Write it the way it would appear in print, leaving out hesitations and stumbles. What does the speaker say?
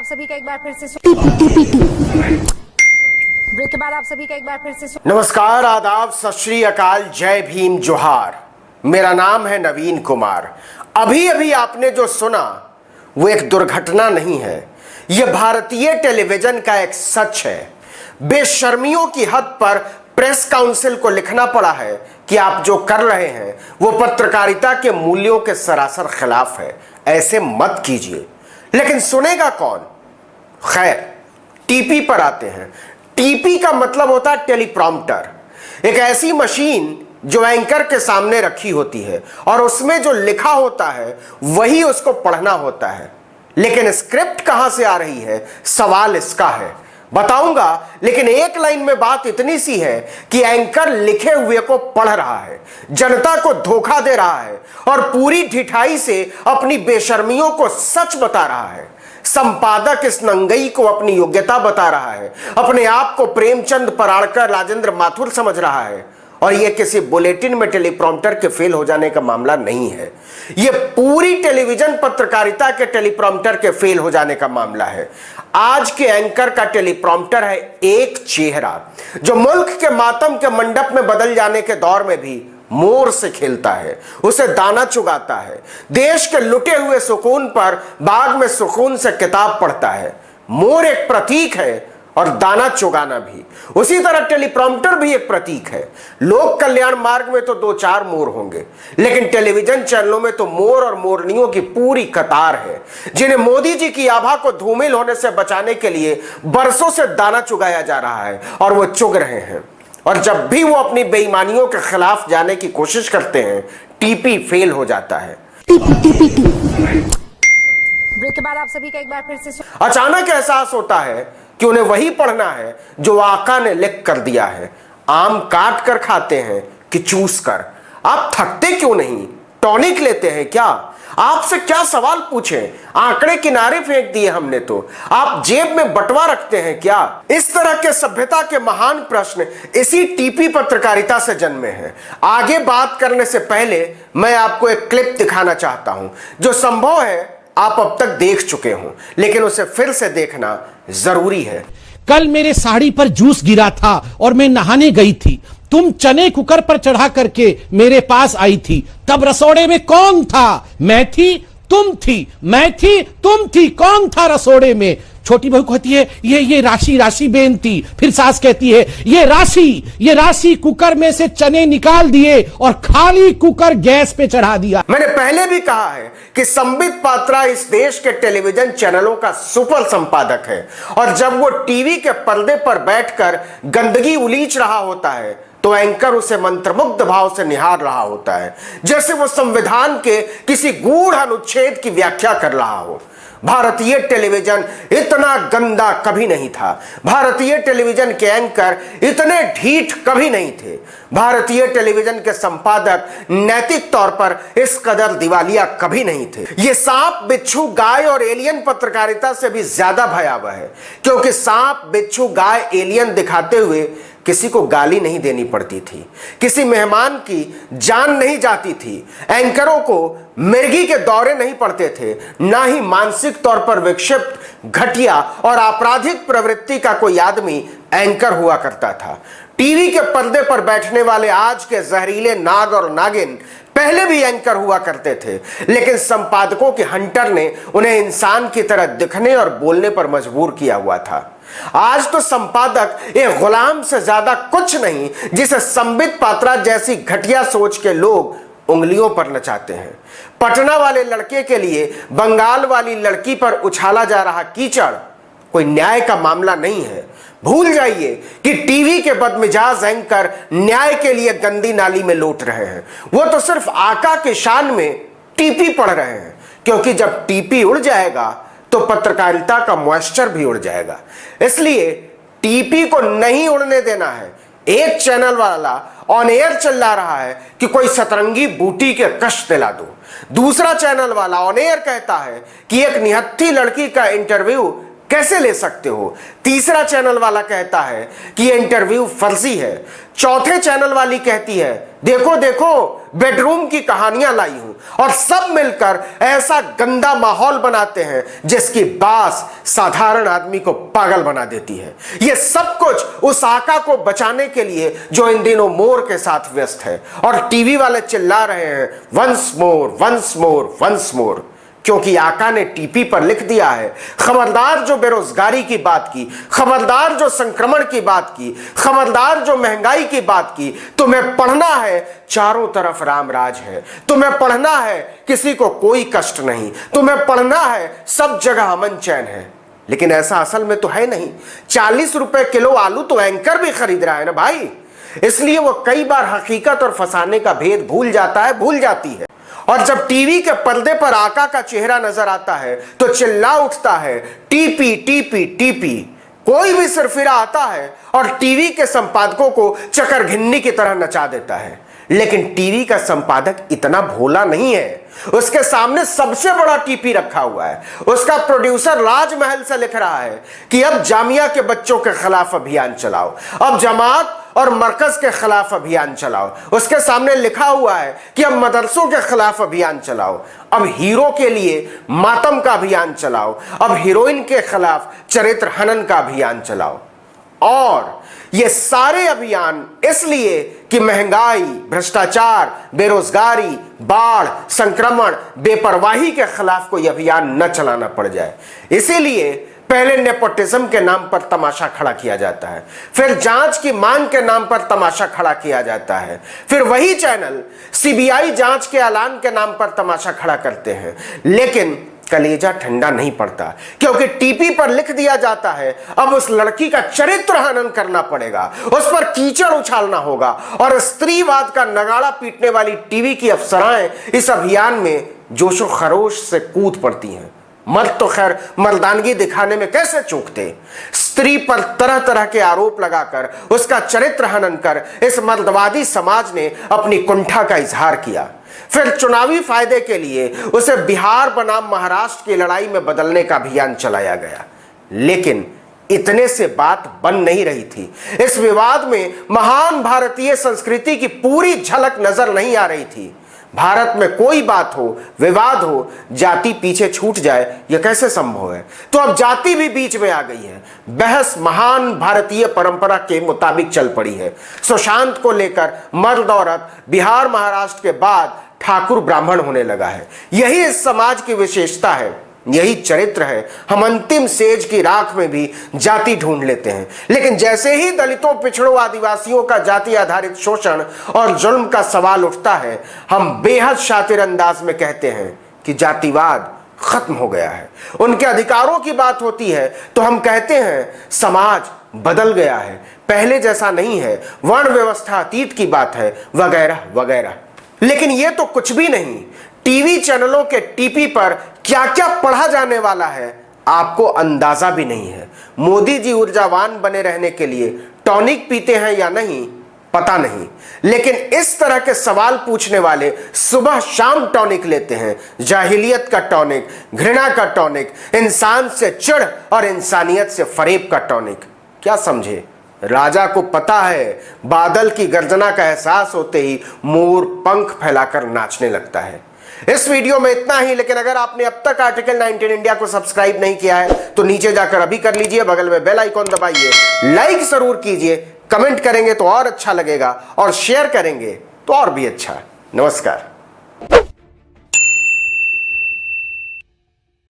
आप सभी का एक बार फिर से ब्रेक के बाद आप सभी का एक बार फिर से नमस्कार, आदाब, सत श्री अकाल, जय भीम, जोहार। मेरा नाम है नवीन कुमार। अभी अभी आपने जो सुना वो एक दुर्घटना नहीं है, यह भारतीय टेलीविजन का एक सच है। बेशर्मियों की हद पर प्रेस काउंसिल को लिखना पड़ा है कि आप जो कर रहे हैं वो पत्रकारिता के मूल्यों के सरासर खिलाफ है, ऐसे मत कीजिए। लेकिन सुनेगा कौन? खैर, टीपी पर आते हैं। टीपी का मतलब होता है टेलीप्रॉम्प्टर, एक ऐसी मशीन जो एंकर के सामने रखी होती है और उसमें जो लिखा होता है वही उसको पढ़ना होता है। लेकिन स्क्रिप्ट कहां से आ रही है, सवाल इसका है। बताऊंगा, लेकिन एक लाइन में बात इतनी सी है कि एंकर लिखे हुए को पढ़ रहा है, जनता को धोखा दे रहा है और पूरी ढिठाई से अपनी बेशर्मियों को सच बता रहा है। संपादक इस नंगई को अपनी योग्यता बता रहा है, अपने आप को प्रेमचंद पराड़कर, राजेंद्र माथुर समझ रहा है। और यह किसी बुलेटिन में टेलीप्रॉम्प्टर के फेल हो जाने का मामला नहीं है, यह पूरी टेलीविजन पत्रकारिता के टेलीप्रॉम्प्टर के फेल हो जाने का मामला है। आज के एंकर का टेलीप्रॉम्प्टर है एक चेहरा जो मुल्क के मातम के मंडप में बदल जाने के दौर में भी मोर से खेलता है, उसे दाना चुगाता है, देश के लुटे हुए सुकून पर बाग में सुकून से किताब पढ़ता है। मोर एक प्रतीक है और दाना चुगाना भी। उसी तरह टेलीप्रॉम्प्टर भी एक प्रतीक है। लोक कल्याण मार्ग में तो 2-4 मोर होंगे, लेकिन टेलीविजन चैनलों में तो मोर और मोरनियों की पूरी कतार है, जिन्हें मोदी जी की आभा को धूमिल होने से बचाने के लिए बरसों से दाना चुगाया जा रहा है और वो चुग रहे हैं। और जब भी वो अपनी बेईमानियों के खिलाफ जाने की कोशिश करते हैं, टीपी फेल हो जाता है। ब्रेक के बाद आप सभी का एक बार फिर से अचानक एहसास होता है कि उन्हें वही पढ़ना है जो आका ने लिख कर दिया है। आम काट कर खाते हैं कि चूस कर। आप थकते क्यों नहीं? टॉनिक लेते हैं क्या? आपसे क्या सवाल पूछें? आंकड़े किनारे फेंक दिए हमने तो। आप जेब में बटवा रखते हैं क्या? इस तरह के सभ्यता के महान प्रश्न इसी टीपी पत्रकारिता से जन्मे हैं। आगे बात करने से पहले मैं आपको एक क्लिप दिखाना चाहता हूं जो संभव है आप अब तक देख चुके हों, लेकिन उसे फिर से देखना जरूरी है। कल मेरे साड़ी पर जूस गिरा था और मैं नहाने गई थी। तुम चने कुकर पर चढ़ा करके मेरे पास आई थी। तब रसोड़े में कौन था? मैं थी, तुम थी, मैं थी, तुम थी। कौन था रसोड़े में? छोटी बहू कहती है ये राशि बेनती। फिर सास कहती है ये राशि कुकर में से चने निकाल दिए और खाली कुकर गैस पे चढ़ा दिया। मैंने पहले भी कहा है कि संबित पात्रा इस देश के टेलीविजन चैनलों का सुपर संपादक है और जब वो टीवी के पर्दे पर बैठकर गंदगी उलीच रहा होता है तो एंकर उसे मंत्रमुग्ध भाव से निहार रहा होता है, जैसे वो संविधान के किसी गूढ़ अनुच्छेद की व्याख्या कर रहा हो। भारतीय टेलीविजन इतना गंदा कभी नहीं था। भारतीय टेलीविजन के एंकर इतने ढीठ कभी नहीं थे। भारतीय टेलीविजन के संपादक नैतिक तौर पर इस कदर दिवालिया कभी नहीं थे। ये सांप, बिच्छू, गाय और एलियन पत्रकारिता से भी ज्यादा भयावह है, क्योंकि सांप, बिच्छू, गाय, एलियन दिखाते हुए किसी को गाली नहीं देनी पड़ती थी, किसी मेहमान की जान नहीं जाती थी, एंकरों को मिर्गी के दौरे नहीं पड़ते थे, ना ही मानसिक तौर पर विक्षिप्त, घटिया और आपराधिक प्रवृत्ति का कोई आदमी एंकर हुआ करता था। टीवी के पर्दे पर बैठने वाले आज के जहरीले नाग और नागिन पहले भी एंकर हुआ करते थे, लेकिन संपादकों के हंटर ने उन्हें इंसान की तरह दिखने और बोलने पर मजबूर किया हुआ था। आज तो संपादक एक गुलाम से ज्यादा कुछ नहीं, जिसे संबित पात्रा जैसी घटिया सोच के लोग उंगलियों पर नचाते हैं। पटना वाले लड़के के लिए बंगाल वाली लड़की पर उछाला जा रहा कीचड़ कोई न्याय का मामला नहीं है। भूल जाइए कि टीवी के बदमिजाज एंकर न्याय के लिए गंदी नाली में लौट रहे हैं। वो तो सिर्फ आका के शान में टीपी पढ़ रहे हैं, क्योंकि जब टीपी उड़ जाएगा तो पत्रकारिता का मॉइस्चर भी उड़ जाएगा। इसलिए टीपी को नहीं उड़ने देना है। एक चैनल वाला ऑन एयर चिल्ला रहा है कि कोई सतरंगी बूटी के कष्ट दिला दो, दूसरा चैनल वाला ऑन एयर कहता है कि एक निहत्थी लड़की का इंटरव्यू कैसे ले सकते हो, तीसरा चैनल वाला कहता है कि यह इंटरव्यू फर्जी है, चौथे चैनल वाली कहती है देखो देखो बेडरूम की कहानियां लाई हूं और सब मिलकर ऐसा गंदा माहौल बनाते हैं जिसकी बास साधारण आदमी को पागल बना देती है। यह सब कुछ उस आका को बचाने के लिए जो इन दिनों मोर के साथ व्यस्त है। और टीवी वाले चिल्ला रहे हैं once more once more once more, क्योंकि आका ने टीपी पर लिख दिया है खबरदार जो बेरोजगारी की बात की, खबरदार जो संक्रमण की बात की, खबरदार जो महंगाई की बात की, तुम्हें पढ़ना है चारों तरफ राम राज है, तुम्हें पढ़ना है किसी को कोई कष्ट नहीं, तुम्हें पढ़ना है सब जगह अमन चैन है। लेकिन ऐसा असल में तो है नहीं। 40 रुपए किलो आलू तो एंकर भी खरीद रहा है ना भाई, इसलिए वो कई बार हकीकत और फंसाने का भेद भूल जाता है, भूल जाती है। और जब टीवी के पर्दे पर आका का चेहरा नजर आता है तो चिल्ला उठता है टीपी टीपी टीपी। कोई भी सिरफिरा आता है और टीवी के संपादकों को चकर घिन्नी की तरह नचा देता है। लेकिन टीवी का संपादक इतना भोला नहीं है, उसके सामने सबसे बड़ा टीपी रखा हुआ है। उसका प्रोड्यूसर राजमहल से लिख रहा है कि अब जामिया के बच्चों के खिलाफ अभियान चलाओ, अब जमात और मरकज के खिलाफ अभियान चलाओ। उसके सामने लिखा हुआ है कि अब मदरसों के खिलाफ अभियान चलाओ, अब हीरो के लिए मातम का अभियान चलाओ, अब हीरोइन के खिलाफ चरित्र हनन का अभियान चलाओ। और ये सारे अभियान इसलिए कि महंगाई, भ्रष्टाचार, बेरोजगारी, बाढ़, संक्रमण, बेपरवाही के खिलाफ कोई अभियान न चलाना पड़ जाए। इसीलिए पहले नेपोटिज्म के नाम पर तमाशा खड़ा किया जाता है, फिर जांच की मांग के नाम पर तमाशा खड़ा किया जाता है, फिर वही चैनल सीबीआई जांच के ऐलान के नाम पर तमाशा खड़ा करते हैं। लेकिन कलेजा ठंडा नहीं पड़ता, क्योंकि टीपी पर लिख दिया जाता है अब उस लड़की का चरित्र हनन करना पड़ेगा, उस पर कीचड़ उछालना होगा। और स्त्रीवाद का नगाड़ा पीटने वाली टीवी की अफसराएं इस अभियान में जोशो खरोश से कूद पड़ती हैं। मर्द तो खैर मर्दानगी दिखाने में कैसे चूकते। स्त्री पर तरह तरह के आरोप लगाकर उसका चरित्र हनन कर इस मर्दवादी समाज ने अपनी कुंठा का इजहार किया। फिर चुनावी फायदे के लिए उसे बिहार बनाम महाराष्ट्र की लड़ाई में बदलने का अभियान चलाया गया। लेकिन इतने से बात बन नहीं रही थी। इस विवाद में महान भारतीय संस्कृति की पूरी झलक नजर नहीं आ रही थी। भारत में कोई बात हो, विवाद हो, जाति पीछे छूट जाए, यह कैसे संभव है? तो अब जाति भी बीच में आ गई है। बहस महान भारतीय परंपरा के मुताबिक चल पड़ी है। सुशांत को लेकर मर्द औरत बिहार महाराष्ट्र के बाद ठाकुर ब्राह्मण होने लगा है। यही इस समाज की विशेषता है, यही चरित्र है। हम अंतिम सेज की राख में भी जाति ढूंढ लेते हैं, लेकिन जैसे ही दलितों, पिछड़ों, आदिवासियों का जाति आधारित शोषण और जुल्म का सवाल उठता है, हम बेहद शातिर अंदाज में कहते हैं कि जातिवाद खत्म हो गया है। उनके अधिकारों की बात होती है तो हम कहते हैं समाज बदल गया है, पहले जैसा नहीं है, वर्ण व्यवस्था अतीत की बात है, वगैरह वगैरह। लेकिन यह तो कुछ भी नहीं। टीवी चैनलों के टीपी पर क्या क्या पढ़ा जाने वाला है आपको अंदाजा भी नहीं है। मोदी जी ऊर्जावान बने रहने के लिए टॉनिक पीते हैं या नहीं पता नहीं, लेकिन इस तरह के सवाल पूछने वाले सुबह शाम टॉनिक लेते हैं। जाहिलियत का टॉनिक, घृणा का टॉनिक, इंसान से चिढ़ और इंसानियत से फरेब का टॉनिक। क्या समझे? राजा को पता है बादल की गर्जना का एहसास होते ही मोर पंख फैलाकर नाचने लगता है। इस वीडियो में इतना ही, लेकिन अगर आपने अब तक आर्टिकल 19 इंडिया को सब्सक्राइब नहीं किया है तो नीचे जाकर अभी कर लीजिए, बगल में बेल आइकॉन दबाइए, लाइक जरूर कीजिए, कमेंट करेंगे तो और अच्छा लगेगा और शेयर करेंगे तो और भी अच्छा। नमस्कार।